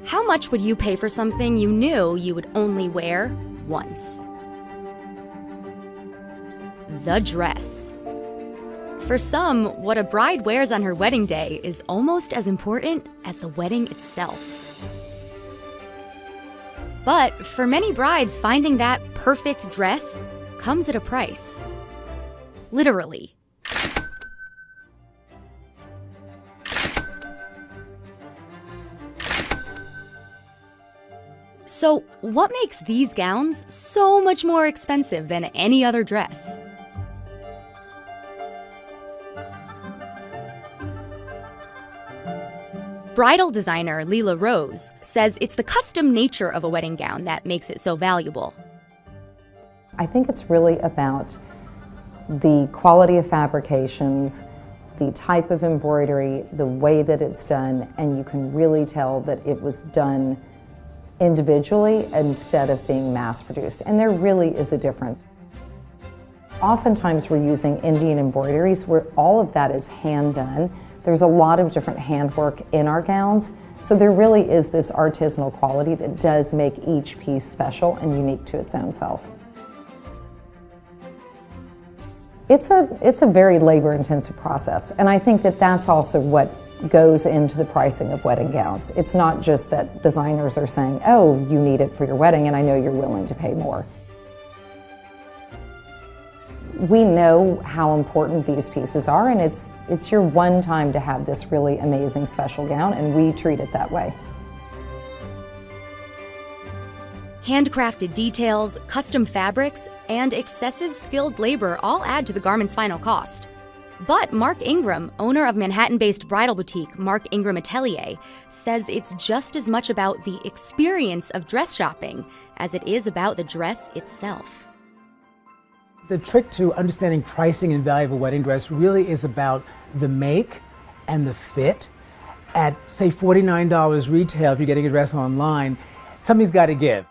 How much would you pay for something you knew you would only wear once? The dress. For some, what a bride wears on her wedding day is almost as important as the wedding itself. But for many brides, finding that perfect dress comes at a price. Literally. So, what makes these gowns so much more expensive than any other dress? Bridal designer Leela Rose says it's the custom nature of a wedding gown that makes it so valuable. I think it's really about the quality of fabrications, the type of embroidery, the way that it's done, and you can really tell that it was done individually instead of being mass-produced. And there really is a difference. Oftentimes we're using Indian embroideries where all of that is hand done. There's a lot of different handwork in our gowns, so there really is this artisanal quality that does make each piece special and unique to its own self. It's a very labor-intensive process, and I think that that's also what goes into the pricing of wedding gowns. It's not just that designers are saying, oh, you need it for your wedding and I know you're willing to pay more. We know how important these pieces are, and it's your one time to have this really amazing special gown, and we treat it that way. Handcrafted details, custom fabrics, and excessive skilled labor all add to the garment's final cost. But Mark Ingram, owner of Manhattan-based bridal boutique Mark Ingram Atelier, says it's just as much about the experience of dress shopping as it is about the dress itself. The trick to understanding pricing and value of a wedding dress really is about the make and the fit. At, say, $49 retail, if you're getting a dress online, something's got to give.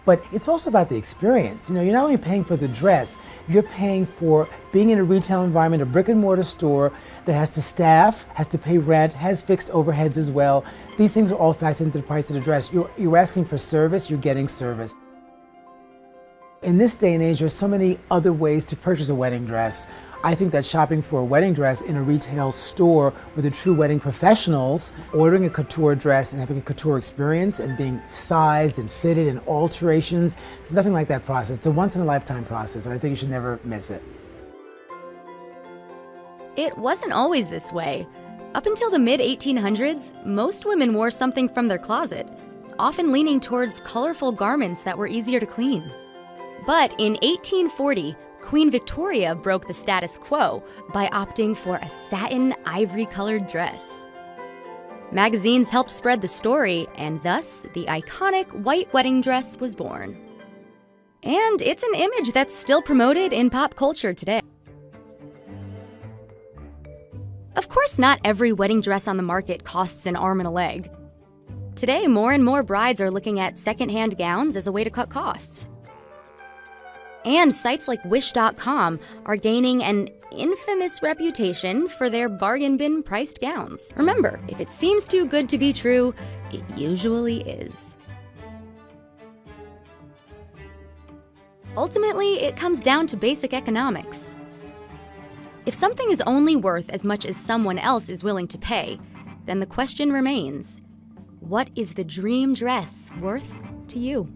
But it's also about the experience. You know, you're not only paying for the dress, you're paying for being in a retail environment, a brick and mortar store that has to staff, has to pay rent, has fixed overheads as well. Of things are all factored into the price of the dress. You're asking for service, you're getting service. In this day and age, there's so many other ways to purchase a wedding dress. I think that shopping for a wedding dress in a retail store with the true wedding professionals, ordering a couture dress and having a couture experience and being sized and fitted and alterations, there's nothing like that process. It's a once-in-a-lifetime process, and I think you should never miss it. It wasn't always this way. Up until the mid-1800s, most women wore something from their closet, often leaning towards colorful garments that were easier to clean. But in 1840, Queen Victoria broke the status quo by opting for a satin ivory-colored dress. Magazines helped spread the story, and thus the iconic white wedding dress was born. And it's an image that's still promoted in pop culture today. Of course, not every wedding dress on the market costs an arm and a leg. Today, more and more brides are looking at secondhand gowns as a way to cut costs. And sites like Wish.com are gaining an infamous reputation for their bargain bin priced gowns. Remember, if it seems too good to be true, it usually is. Ultimately, it comes down to basic economics. If something is only worth as much as someone else is willing to pay, then the question remains, what is the dream dress worth to you?